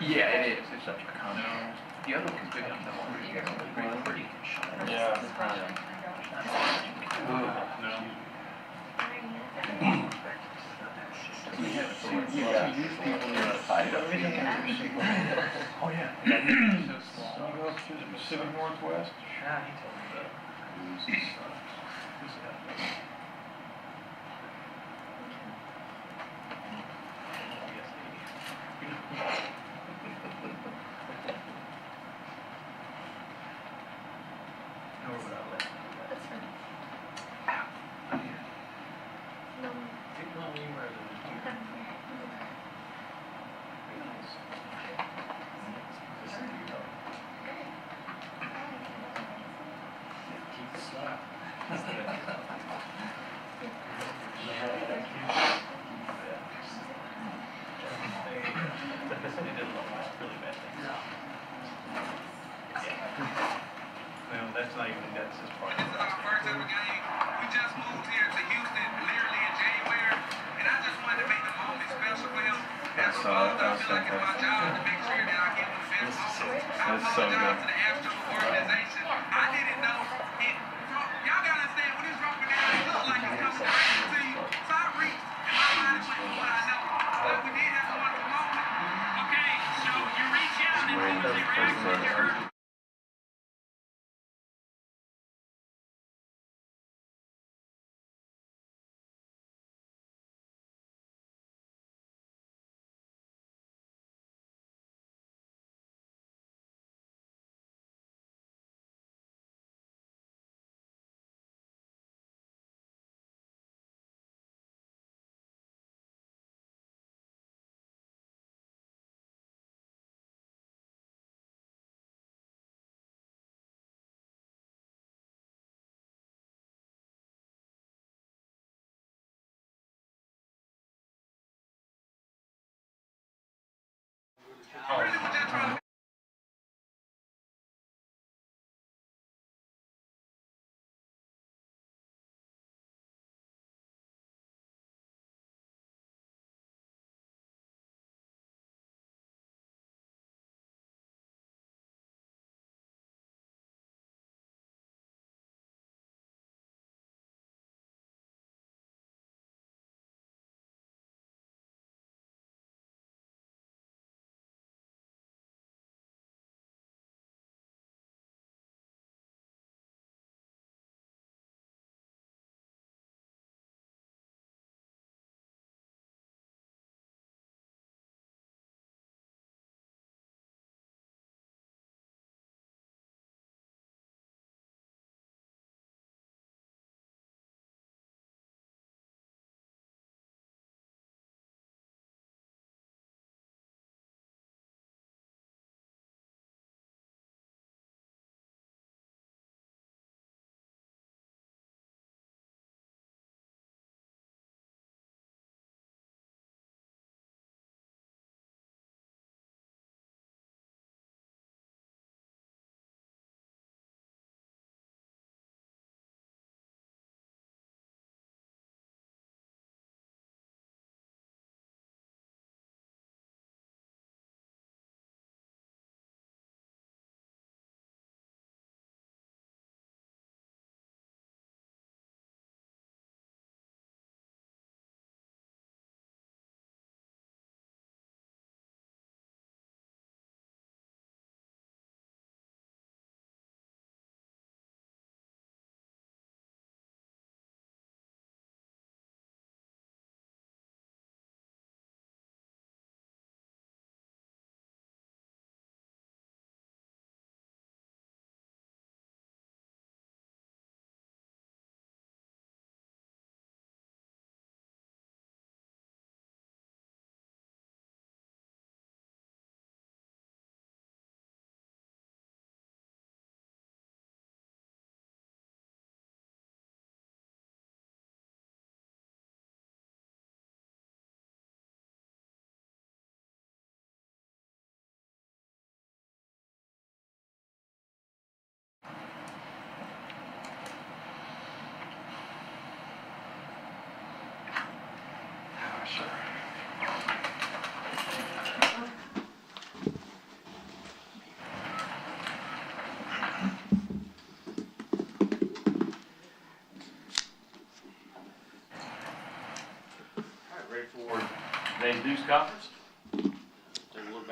Yeah, it is. It's such a contrast. The other one's good enough. Pretty. Yeah. We haven't seen people in the fight. Oh yeah. You go up to the Pacific Northwest? Yeah, he told me that. Nor would I let him do that. That's fine. No. Didn't know anywhere that was doing that. Keep the slap. They did a lot of really bad things. Well, that's not even, that's just part of it. This is our first ever game. We just moved here to Houston literally in January, and I just wanted to make the moment special for him. As a father, I feel like it's my job to make sure that I give him the best moment. I apologize to the Astro organization. I didn't know it. Y'all gotta understand, when it's dropping down, it looks like it's coming straight to you. So I reached, and my body went for what I know. But we did have a wonderful moment. Okay, so you reach out and what was the reaction when you heard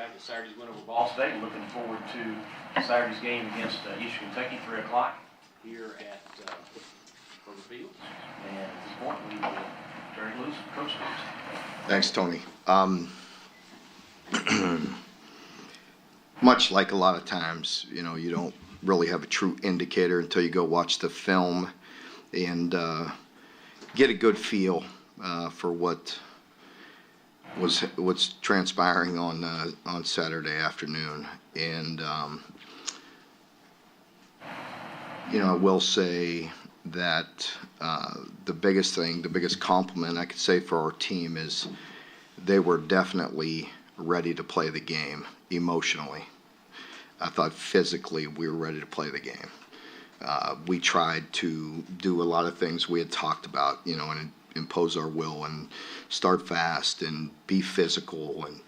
after Saturday's win over Ball State. Looking forward to Saturday's game against Eastern Kentucky, 3 o'clock. Here at Kroger Field. And at this point, we will turn it loose to Coach Stoops. Thanks, Tony. Much like a lot of times, you know, you don't really have a true indicator until you go watch the film and get a good feel for what's transpiring on Saturday afternoon. And you know, I will say that the biggest compliment I could say for our team is they were definitely ready to play the game emotionally. I thought physically we were ready to play the game. We tried to do a lot of things we had talked about, you know, and impose our will and start fast and be physical. And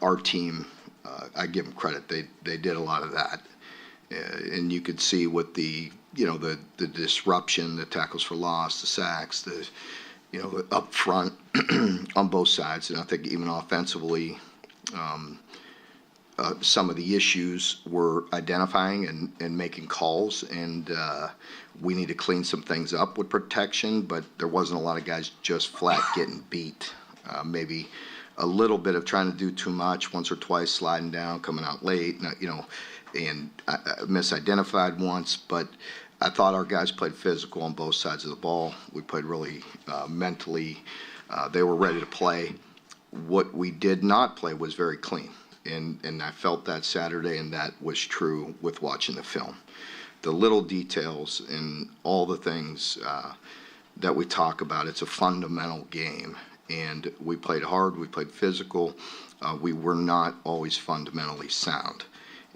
our team, I give them credit, they did a lot of that. And you could see with the disruption, the tackles for loss, the sacks, the up front on both sides. And I think even offensively, some of the issues were identifying and making calls, and we need to clean some things up with protection, but there wasn't a lot of guys just flat getting beat. Maybe a little bit of trying to do too much, once or twice sliding down, coming out late, and I misidentified once, but I thought our guys played physical on both sides of the ball. We played really mentally. They were ready to play. What we did not play was very clean, and I felt that Saturday, and that was true with watching the film. The little details and all the things that we talk about, it's a fundamental game, and we played hard, we played physical. We were not always fundamentally sound,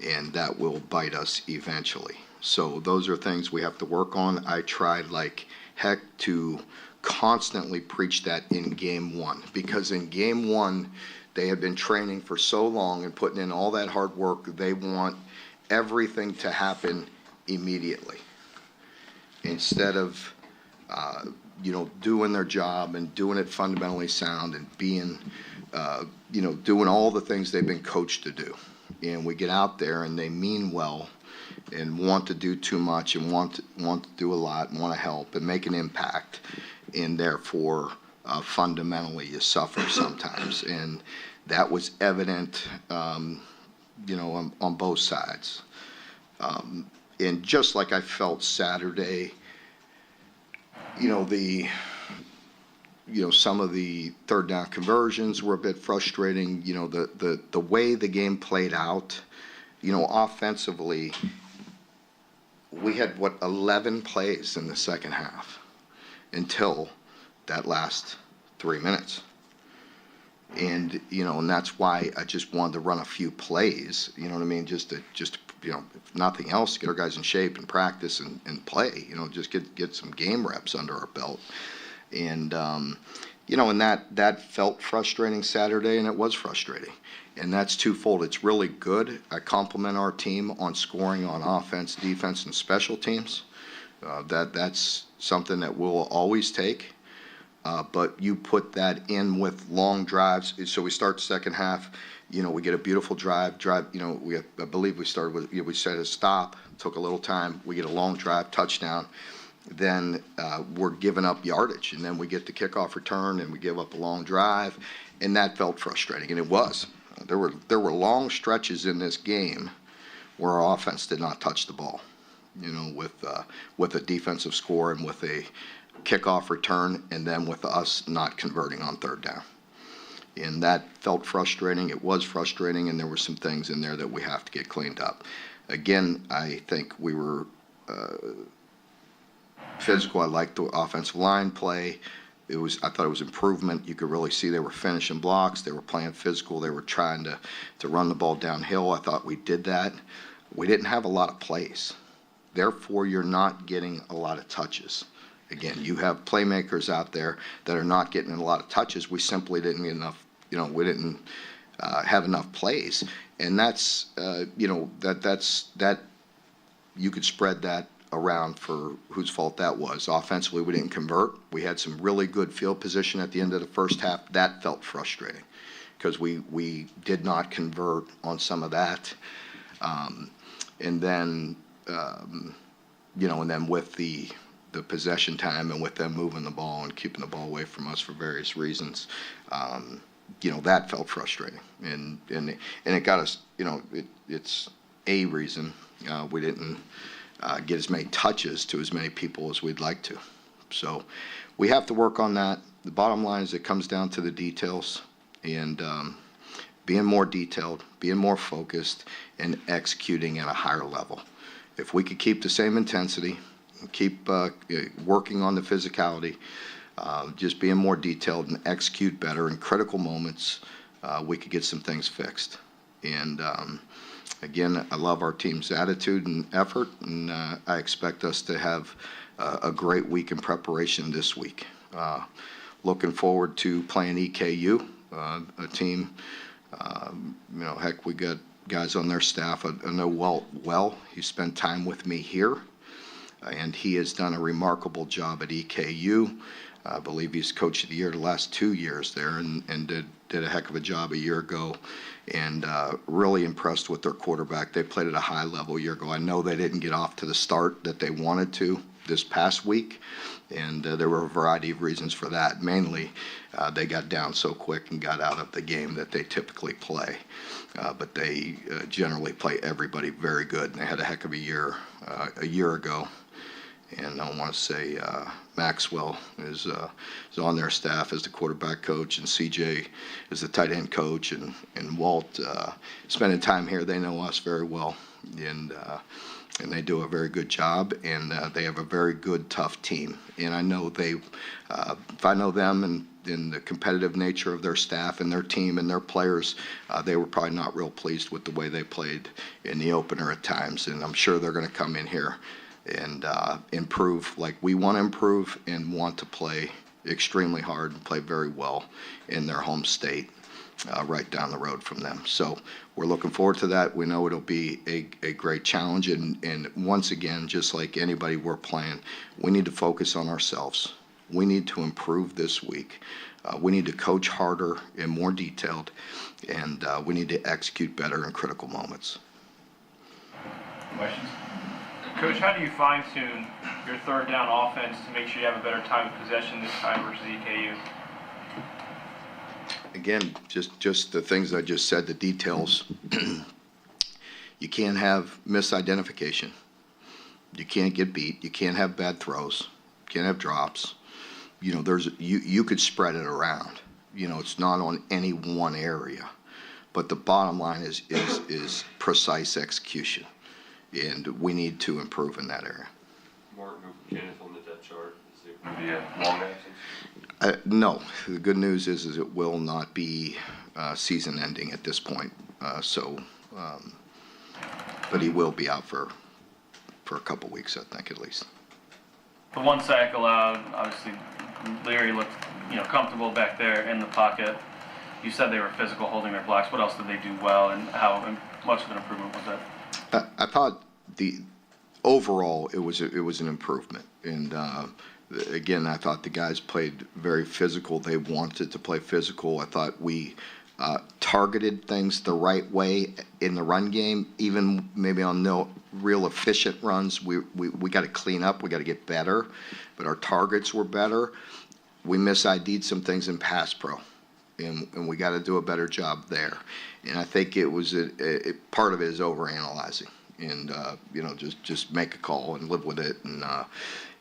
and that will bite us eventually. So those are things we have to work on. I tried like heck to constantly preach that in game one, because in game one, they had been training for so long and putting in all that hard work. They want everything to happen immediately instead of, doing their job and doing it fundamentally sound and being, doing all the things they've been coached to do. And we get out there and they mean well and want to do too much and want to do a lot and want to help and make an impact, and therefore fundamentally you suffer sometimes, and that was evident on both sides. And just like I felt Saturday, some of the third down conversions were a bit frustrating. The way the game played out, offensively, we had 11 plays in the second half until that last 3 minutes. And that's why I just wanted to run a few plays, just if nothing else, get our guys in shape and practice and play, just get some game reps under our belt. And, and that felt frustrating Saturday, and it was frustrating. And that's twofold. It's really good. I compliment our team on scoring on offense, defense, and special teams. That's something that we'll always take. But you put that in with long drives. So we start the second half, we get a beautiful drive, I believe we started with, we set a stop, took a little time, we get a long drive, touchdown. Then we're giving up yardage, and then we get the kickoff return and we give up a long drive, and that felt frustrating, and it was. There were long stretches in this game where our offense did not touch the ball, with a defensive score and with a kickoff return, and then with us not converting on third down. And that felt frustrating. It was frustrating, and there were some things in there that we have to get cleaned up. Again, I think we were physical. I liked the offensive line play. I thought it was improvement. You could really see they were finishing blocks. They were playing physical. They were trying to run the ball downhill. I thought we did that. We didn't have a lot of plays. Therefore, you're not getting a lot of touches. Again, you have playmakers out there that are not getting a lot of touches. We simply didn't get enough, we didn't have enough plays. And that's, that you could spread that around for whose fault that was. Offensively, we didn't convert. We had some really good field position at the end of the first half. That felt frustrating. because we did not convert on some of that. And then, and then with the possession time and with them moving the ball and keeping the ball away from us for various reasons, that felt frustrating. And it got us, it's a reason we didn't get as many touches to as many people as we'd like to. So we have to work on that. The bottom line is it comes down to the details and being more detailed, being more focused, and executing at a higher level. If we could keep the same intensity, keep working on the physicality, just being more detailed and execute better in critical moments, we could get some things fixed. And again, I love our team's attitude and effort, and I expect us to have a great week in preparation this week. Looking forward to playing EKU, a team, heck, we got guys on their staff. I know Walt well. He spent time with me here, and he has done a remarkable job at EKU. I believe he's coach of the year the last 2 years there, and did a heck of a job a year ago, and really impressed with their quarterback. They played at a high level a year ago. I know they didn't get off to the start that they wanted to this past week, and there were a variety of reasons for that. Mainly, they got down so quick and got out of the game that they typically play. But they generally play everybody very good, and they had a heck of a year ago. And I want to say Maxwell is on their staff as the quarterback coach, and CJ is the tight end coach, and Walt spending time here. They know us very well, and they do a very good job, and they have a very good, tough team. And I know if I know them and in the competitive nature of their staff and their team and their players, they were probably not real pleased with the way they played in the opener at times. And I'm sure they're going to come in here and improve like we want to improve and want to play extremely hard and play very well in their home state right down the road from them. So we're looking forward to that. We know it'll be a great challenge. And once again, just like anybody we're playing, we need to focus on ourselves. We need to improve this week. We need to coach harder and more detailed, and we need to execute better in critical moments. Questions? Coach, how do you fine-tune your third down offense to make sure you have a better time of possession this time versus EKU? Again, just the things I just said, the details. You can't have misidentification. You can't get beat. You can't have bad throws. You can't have drops. You could spread it around. It's not on any one area. But the bottom line is precise execution. And we need to improve in that area. Mark, Kenneth on the depth chart. Is there Maybe a long absence? No. The good news is it will not be season ending at this point. But he will be out for a couple weeks, I think, at least. The one sack allowed, obviously, Leary looked, comfortable back there in the pocket. You said they were physical, holding their blocks. What else did they do well, and how much of an improvement was that? I thought overall it was an improvement, and again, I thought the guys played very physical. They wanted to play physical. I thought we targeted things the right way in the run game, even maybe on no real efficient runs. We got to clean up. We got to get better, but our targets were better. We mis-ID'd some things in pass pro, and we got to do a better job there. And I think it was part of it is overanalyzing, and just make a call and live with it, and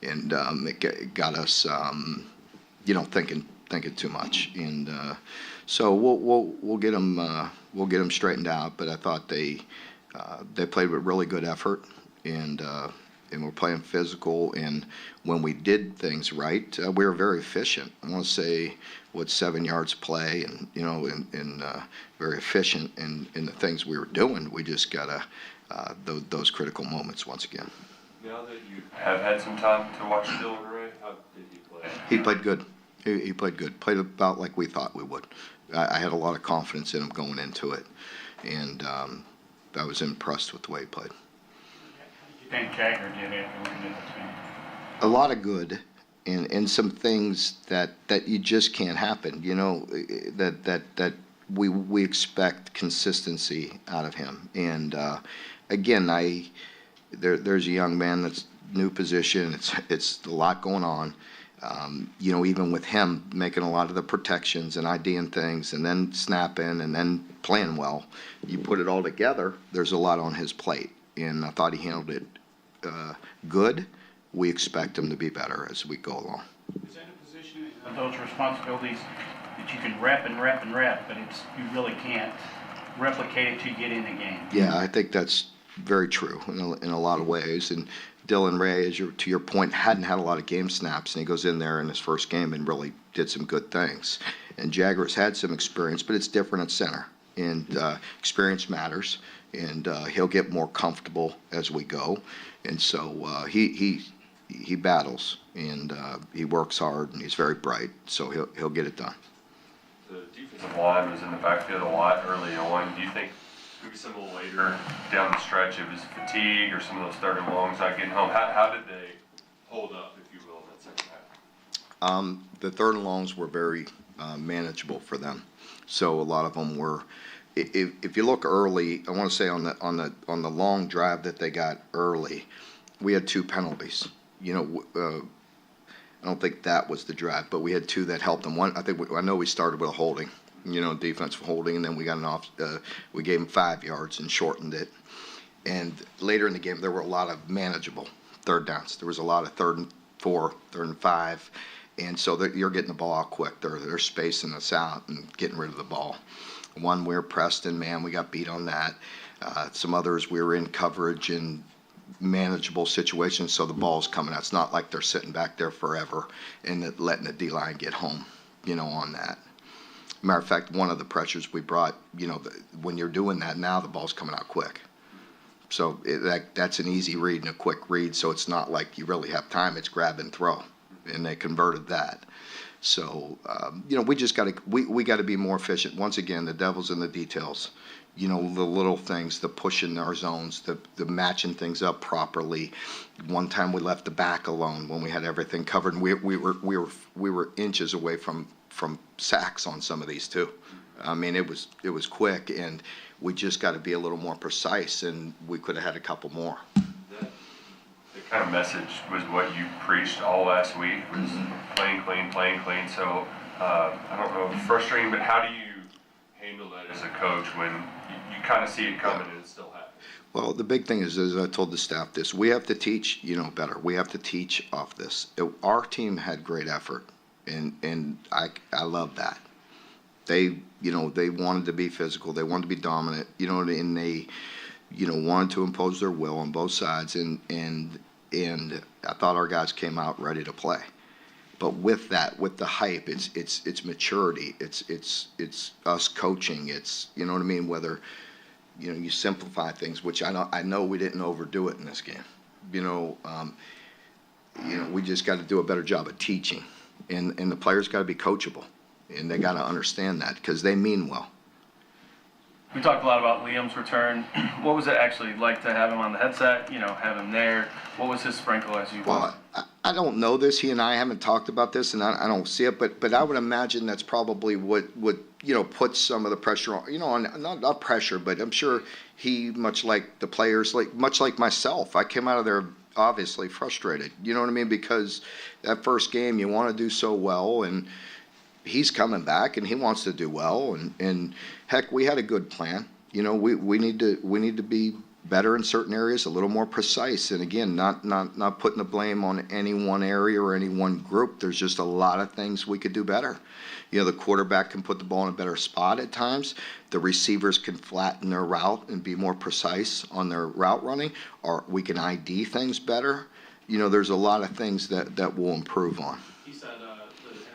it got us thinking too much, and so we'll get them straightened out. But I thought they played with really good effort, and we're playing physical. And when we did things right, we were very efficient. I want to say 7 yards play, and very efficient in the things we were doing. We just gotta those critical moments once again. Now that you have had some time to watch Dylan Ray, how did he play? He played good. He played good. Played about like we thought we would. I had a lot of confidence in him going into it, and I was impressed with the way he played. You think Jagger did it? A lot of good, and some things that you just can't happen. That we expect consistency out of him. And again, there's a young man that's new position. It's a lot going on. Even with him making a lot of the protections and IDing things and then snapping and then playing well, you put it all together, there's a lot on his plate. And I thought he handled it good. We expect him to be better as we go along. Is that a position of those responsibilities that you can rep and rep and rep, but you really can't replicate it till you get in the game? Yeah, I think that's very true in a lot of ways. And Dylan Ray, to your point, hadn't had a lot of game snaps, and he goes in there in his first game and really did some good things. And Jagger's had some experience, but it's different at center. And experience matters, and he'll get more comfortable as we go. And so he battles, and he works hard, and he's very bright, so he'll get it done. The defensive line was in the backfield a lot early on. Do you think maybe some of the later down the stretch it was fatigue or some of those third and longs not getting home? How did they hold up, if you will, in that second half? The third and longs were very manageable for them. So a lot of them were. If you look early, I want to say on the long drive that they got early, we had 2 penalties. I don't think that was the drive, but we had 2 that helped them. One, I know we started with a holding, defensive holding, and then we got we gave them 5 yards and shortened it. And later in the game, there were a lot of manageable third downs. There was a lot of 3rd and 4, 3rd and 5, and so you're getting the ball out quick. They're spacing us out and getting rid of the ball. One, we were pressed, and man, we got beat on that. Some others, we were in coverage and manageable situations, so the ball's coming out. It's not like they're sitting back there forever and letting the D-line get home, on that. Matter of fact, one of the pressures we brought, when you're doing that now, the ball's coming out quick. So that's an easy read and a quick read, so it's not like you really have time. It's grab and throw, and they converted that. So, we just got to we got to be more efficient. Once again, the devil's in the details. The little things, the pushing our zones, the matching things up properly. One time we left the back alone when we had everything covered, and we were inches away from sacks on some of these too. I mean, it was quick, and we just got to be a little more precise, and we could have had a couple more. The kind of message was what you preached all last week, was playing clean. So I don't know, frustrating, but how do you handle that as a coach when you kind of see it coming and it still happens? Well, the big thing is, as I told the staff this, we have to teach, better. We have to teach off this. Our team had great effort, and I love that. They wanted to be physical. They wanted to be dominant, and they, wanted to impose their will on both sides, and I thought our guys came out ready to play. But with that, with the hype, it's maturity. It's us coaching. It's, whether, you simplify things, which I know we didn't overdo it in this game. We just got to do a better job of teaching, and the players got to be coachable, and they got to understand that because they mean well. We talked a lot about Liam's return. What was it actually like to have him on the headset, have him there? What was his sprinkle as you Well, I don't know this. He and I haven't talked about this, and I don't see it, but I would imagine that's probably what would, put some of the pressure on, not pressure, but I'm sure he, much like the players, much like myself, I came out of there obviously frustrated, because that first game you want to do so well, and he's coming back and he wants to do well, and heck, we had a good plan. We need to be better in certain areas, a little more precise, and again, not putting the blame on any one area or any one group. There's just a lot of things we could do better. The quarterback can put the ball in a better spot at times. The receivers can flatten their route and be more precise on their route running, or we can ID things better. There's a lot of things that we'll improve on. He said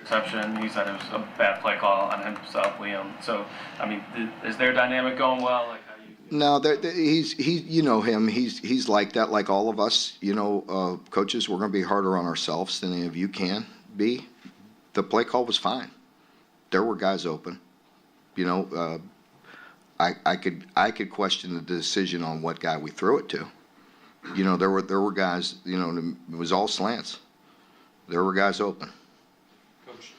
interception. He said it was a bad play call on himself, Liam. So, I mean, is their dynamic going well? Like, how you? No, he's him. He's like that, like all of us. Coaches, we're going to be harder on ourselves than any of you can be. The play call was fine. There were guys open. I could question the decision on what guy we threw it to. There were guys. It was all slants. There were guys open. Coach,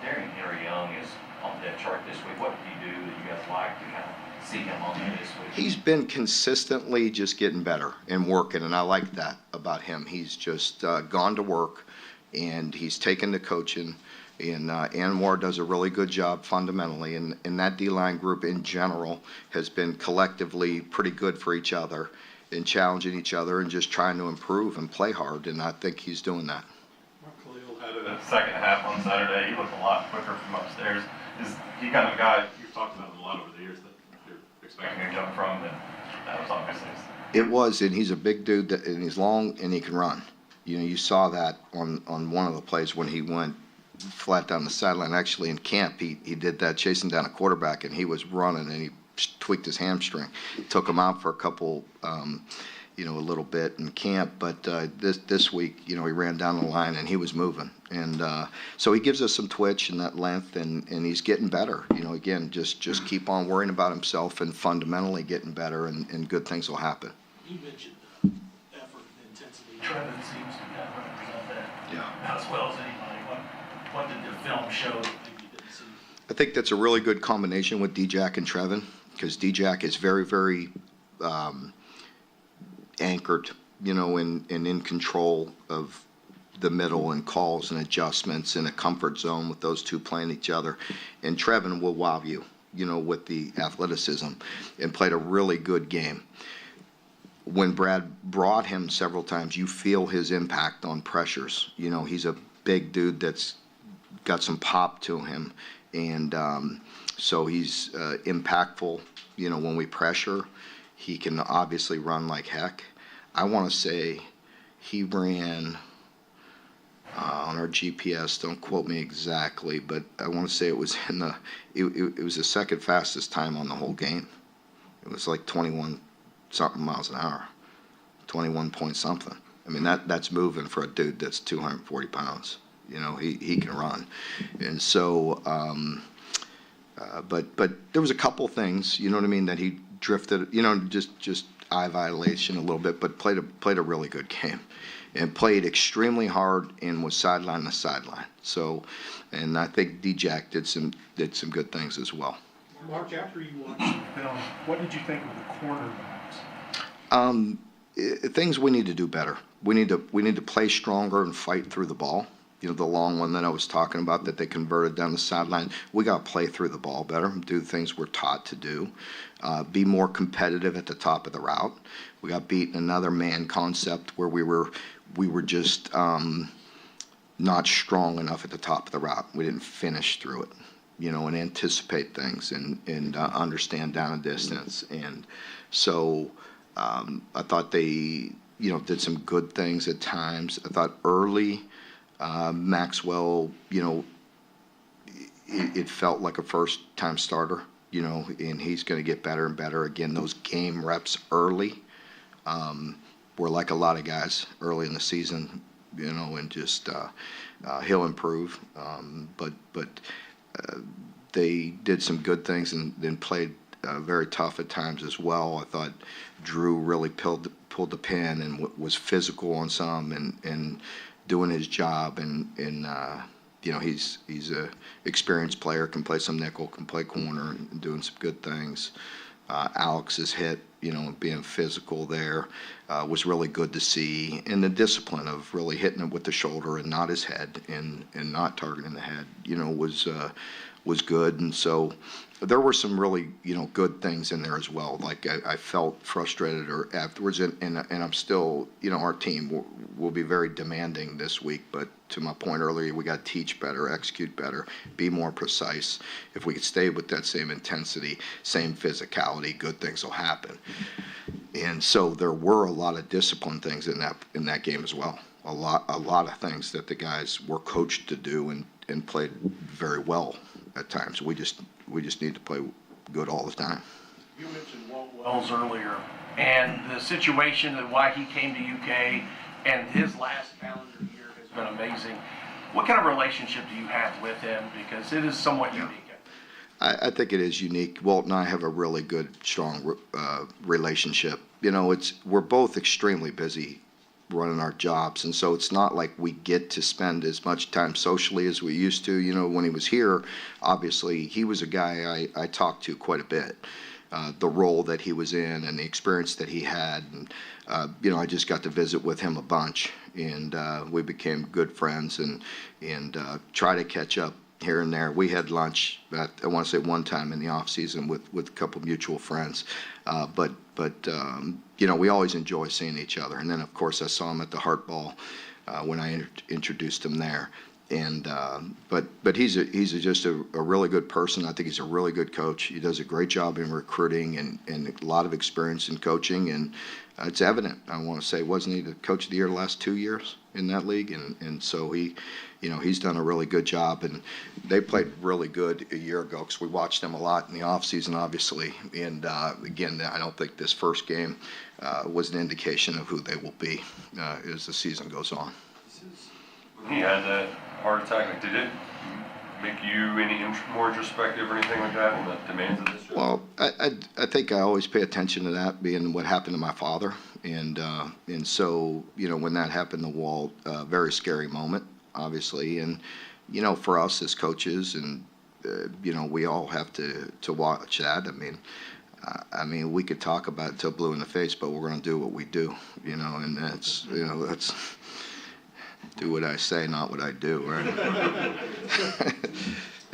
Darian Henry Young is on the depth chart this week. What did you do like to kind of see him on there this week? He's been consistently just getting better and working, and I like that about him. He's just gone to work, and he's taken to coaching, and Anwar does a really good job fundamentally, and that D-line group in general has been collectively pretty good for each other and challenging each other and just trying to improve and play hard, and I think he's doing that. Khalil had a second half on Saturday. He looked a lot quicker from upstairs. Is he kind of a guy you've talked about him a lot over the years that you're expecting a jump from? And that was obviously. It was, and he's a big dude, and he's long, and he can run. You know, you saw that on one of the plays when he went flat down the sideline. Actually, in camp, he did that chasing down a quarterback, and he was running, and he tweaked his hamstring. Took him out for a couple, a little bit in camp, but this week, he ran down the line, and he was moving. And so he gives us some twitch and that length, and he's getting better. Again, just keep on worrying about himself and fundamentally getting better, and good things will happen. You mentioned effort and intensity. Trevin seems to kind of represent that as well as anybody. What did the film show that maybe you didn't see? I think that's a really good combination with D-Jack and Trevin, because D-Jack is very, very anchored, and in control of the middle and calls and adjustments in a comfort zone with those two playing each other. And Trevin will wow you, with the athleticism, and played a really good game. When Brad brought him several times, you feel his impact on pressures. He's a big dude that's got some pop to him, and so he's impactful. When we pressure, he can obviously run like heck. I want to say he ran on our GPS. Don't quote me exactly, but I want to say it was it was the second fastest time on the whole game. It was like 21 something miles an hour, 21 point something. I mean, that's moving for a dude that's 240 pounds. He can run. And so, but there was a couple things, that he drifted, just eye violation a little bit, but played a really good game and played extremely hard and was sideline to sideline. So, and I think D-Jack did some good things as well. Mark, after you watched the film, what did you think of the cornerbacks? Things we need to do better. We need to play stronger and fight through the ball. The long one that I was talking about that they converted down the sideline. We got to play through the ball better, do the things we're taught to do, be more competitive at the top of the route. We got beat in another man concept where we were just not strong enough at the top of the route. We didn't finish through it, and anticipate things and understand down and distance. And so I thought they, did some good things at times. I thought early, Maxwell, it felt like a first-time starter, and he's going to get better and better. Again, those game reps early were like a lot of guys early in the season, and just he'll improve. But they did some good things and then played very tough at times as well. I thought Drew really pulled the pin and was physical on some and doing his job, and he's a experienced player, can play some nickel, can play corner, and doing some good things. Alex's hit, being physical there was really good to see, and the discipline of really hitting it with the shoulder and not his head, and not targeting the head, was good. And so there were some really, good things in there as well. Like I felt frustrated or afterwards, and I'm still, our team will be very demanding this week. But to my point earlier, we got to teach better, execute better, be more precise. If we could stay with that same intensity, same physicality, good things will happen. And so there were a lot of discipline things in that game as well. A lot of things that the guys were coached to do and played very well at times. We just need to play good all the time. You mentioned Walt Wells earlier, and the situation and why he came to UK, and his last calendar year has been amazing. What kind of relationship do you have with him? Because it is somewhat unique. I think it is unique. Walt and I have a really good, strong relationship. We're both extremely busy running our jobs. And so it's not like we get to spend as much time socially as we used to. You know, when he was here, obviously he was a guy I talked to quite a bit. The role that he was in and the experience that he had. And, you know, I just got to visit with him a bunch, and we became good friends and try to catch up here and there. We had lunch, I want to say one time in the off season with a couple mutual friends. But you know, we always enjoy seeing each other. And then, of course, I saw him at the Heart Ball when I introduced him there. And but he's just a really good person. I think he's a really good coach. He does a great job in recruiting and a lot of experience in coaching, and it's evident. I want to say, wasn't he the coach of the year the last 2 years in that league? And so he, you know, he's done a really good job. And they played really good a year ago because we watched them a lot in the off season, obviously. And again, I don't think this first game was an indication of who they will be as the season goes on. When he had that heart attack, like, did it make you any more introspective or anything like that on the demands of this job? Well, I think I always pay attention to that, being what happened to my father, and so, you know, when that happened to Walt, very scary moment, obviously, and you know, for us as coaches, and you know, we all have to watch that. I mean, we could talk about it till blue in the face, but we're going to do what we do, you know, and that's, you know, that's. Do what I say, not what I do, right?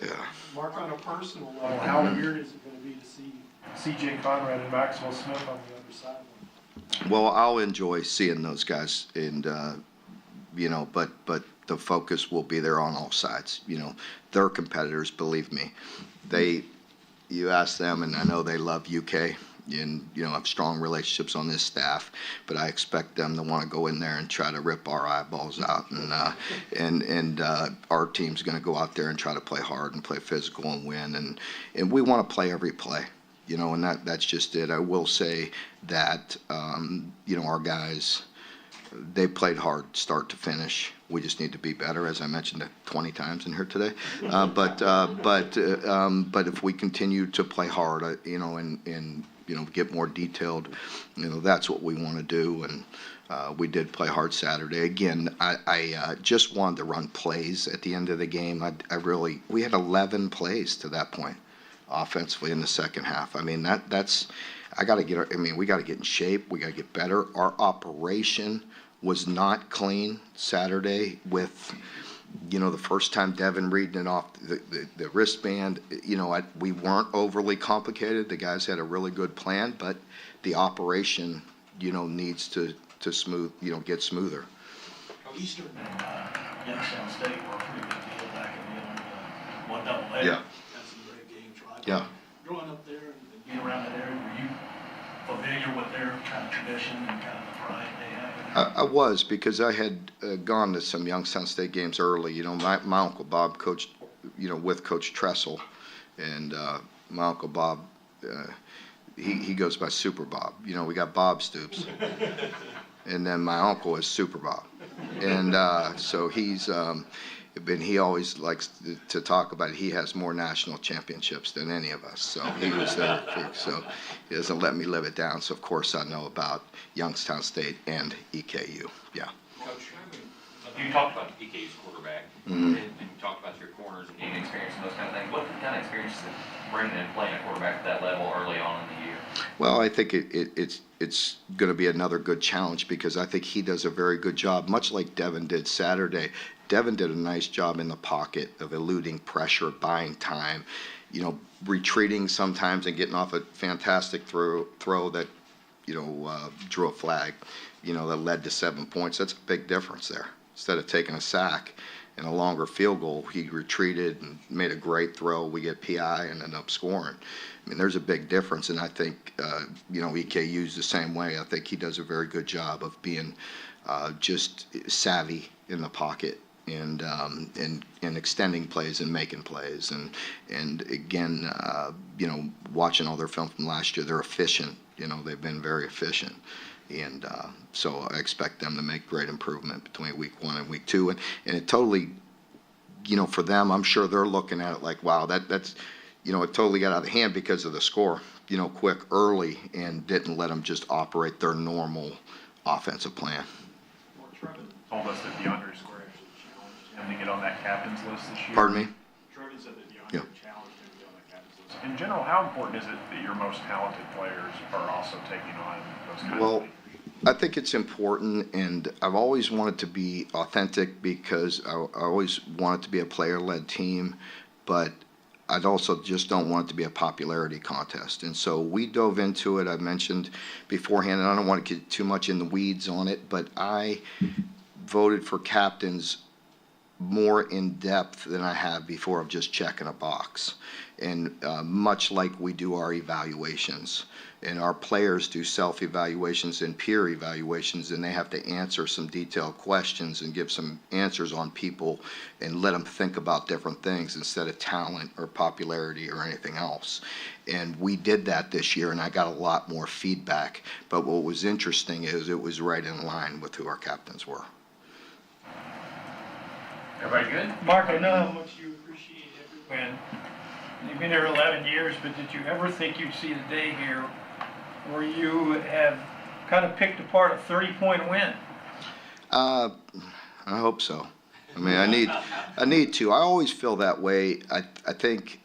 Yeah. Mark, on a personal level, how weird is it going to be to see C.J. Conrad and Maxwell Smith on the other side? Well, I'll enjoy seeing those guys, and you know, but the focus will be there on all sides. You know, they're competitors, believe me. You ask them, and I know they love UK. And, you know, have strong relationships on this staff, but I expect them to want to go in there and try to rip our eyeballs out. And our team's going to go out there and try to play hard and play physical and win. And we want to play every play, you know, and that's just it. I will say that, you know, our guys, they played hard start to finish. We just need to be better, as I mentioned 20 times in here today. But if we continue to play hard, you know, and you know, get more detailed, you know, that's what we want to do. And we did play hard Saturday. Again, I just wanted to run plays at the end of the game. We had 11 plays to that point offensively in the second half. I mean, we got to get in shape. We got to get better. Our operation was not clean Saturday with, you know, the first time Devin reading it off the wristband. You know, we weren't overly complicated. The guys had a really good plan, but the operation, you know, needs to get smoother. Eastern and Youngstown State were a pretty big deal back in the 1AA. Yeah. Had some great games, right? Yeah. Growing up there and being around that area, were you familiar with their kind of tradition and kind of the pride they have? I was, because I had gone to some Youngstown State games early. You know, my Uncle Bob coached, you know, with Coach Tressel, and my Uncle Bob, he goes by Super Bob. You know, we got Bob Stoops, and then my uncle is Super Bob, and so he always likes to talk about it. He has more national championships than any of us, so he was there. So he doesn't let me live it down. So of course I know about Youngstown State and EKU. Yeah. Coach, you talked about EKU's quarterback, and you talked about your corners and Gain experience and those kind of things. What kind of experience is it bringing in playing a quarterback at that level early on in the year? Well, I think it's going to be another good challenge, because I think he does a very good job, much like Devin did Saturday. Devin did a nice job in the pocket of eluding pressure, buying time, you know, retreating sometimes and getting off a fantastic throw that, you know, drew a flag, you know, that led to 7 points. That's a big difference there. Instead of taking a sack and a longer field goal, he retreated and made a great throw. We get PI and end up scoring. I mean, there's a big difference, and I think, you know, EKU's the same way. I think he does a very good job of being just savvy in the pocket and extending plays and making plays. And again, you know, watching all their film from last year, they're efficient. You know, they've been very efficient. And so I expect them to make great improvement between week 1 and week 2. And it totally, you know, for them, I'm sure they're looking at it like, wow, that's, you know, it totally got out of hand because of the score, you know, quick early, and didn't let them just operate their normal offensive plan. on that captain's list this year. Pardon me? Trevin said that, Yeah. challenged him to be on that captain's list. In general, how important is it that your most talented players are also taking on those kind Well, of things? I think it's important, and I've always wanted to be authentic because I always want it to be a player-led team, but I'd also just don't want it to be a popularity contest. And so we dove into it. I mentioned beforehand, and I don't want to get too much in the weeds on it, but I voted for captains more in depth than I have before of just checking a box. And much like we do our evaluations. And our players do self-evaluations and peer evaluations, and they have to answer some detailed questions and give some answers on people and let them think about different things instead of talent or popularity or anything else. And we did that this year, and I got a lot more feedback. But what was interesting is it was right in line with who our captains were. Everybody good? Mark, I know how much you appreciate every win. You've been here 11 years, but did you ever think you'd see the day here where you have kind of picked apart a 30-point win? I hope so. I mean, I need to. I always feel that way. I think,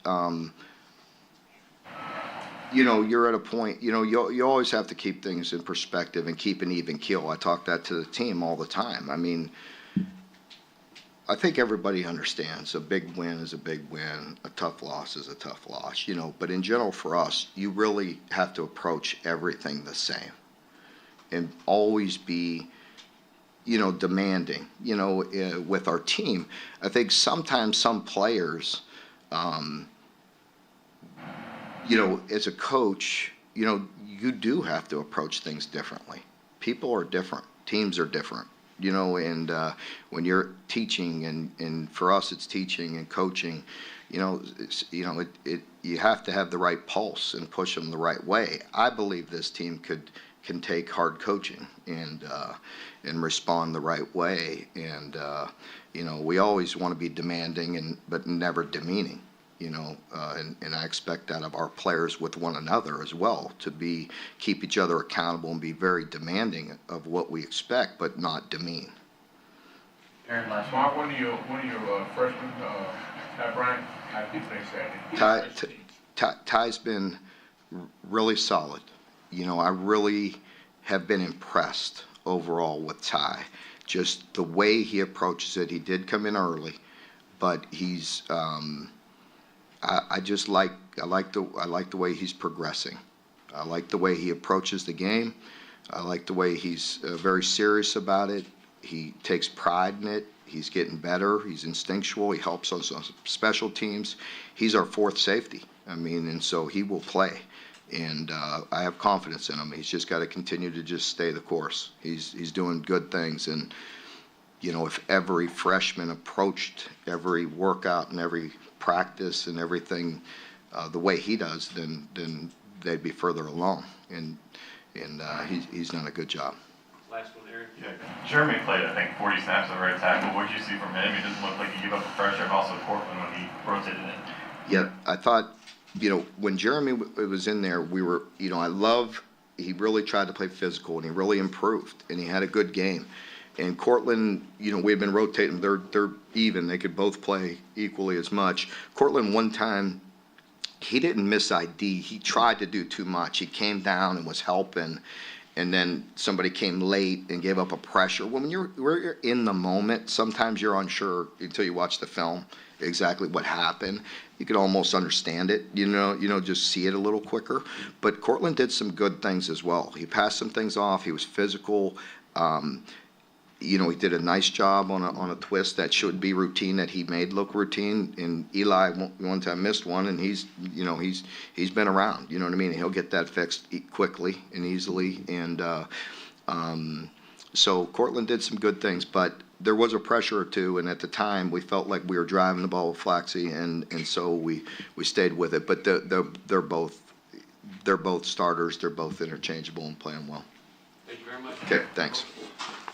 you're at a point, you always have to keep things in perspective and keep an even keel. I talk that to the team all the time. I mean, I think everybody understands a big win is a big win, a tough loss is a tough loss, but in general for us, you really have to approach everything the same and always be, demanding, with our team. I think sometimes some players, as a coach, you do have to approach things differently. People are different, teams are different. And when you're teaching, and for us it's teaching and coaching, you have to have the right pulse and push them the right way. I believe this team can take hard coaching and respond the right way. And we always want to be demanding but never demeaning. And I expect that of our players with one another as well, to keep each other accountable and be very demanding of what we expect, but not demean. Aaron, last one. Mark, one of your freshmen, Ty Bryant, how did he play Saturday? Ty's been really solid. I really have been impressed overall with Ty. Just the way he approaches it. He did come in early, but he's. I like the way he's progressing. I like the way he approaches the game. I like the way he's very serious about it. He takes pride in it. He's getting better. He's instinctual. He helps us on special teams. He's our fourth safety. And so he will play. And I have confidence in him. He's just got to continue to just stay the course. He's doing good things. And, if every freshman approached every workout and every practice and everything the way he does, then they'd be further along. And he's done a good job. Last one, Eric. Yeah, Jeremy played, I think, 40 snaps at right tackle. What did you see from him? He doesn't look like he gave up the pressure, and also Cortland when he rotated in. Yeah, I thought, when Jeremy was in there, we were, he really tried to play physical, and he really improved, and he had a good game. And Cortland, we've been rotating. They're even. They could both play equally as much. Cortland, one time, he didn't miss ID. He tried to do too much. He came down and was helping, and then somebody came late and gave up a pressure. When you're in the moment, sometimes you're unsure until you watch the film exactly what happened. You could almost understand it, just see it a little quicker. But Cortland did some good things as well. He passed some things off. He was physical. He did a nice job on a twist that should be routine that he made look routine. And Eli one time missed one, and he's been around. You know what I mean? He'll get that fixed quickly and easily. And so Cortland did some good things, but there was a pressure or two. And at the time, we felt like we were driving the ball with Flaxey, and so we stayed with it. But they're both starters. They're both interchangeable and playing well. Thank you very much. Okay, thanks.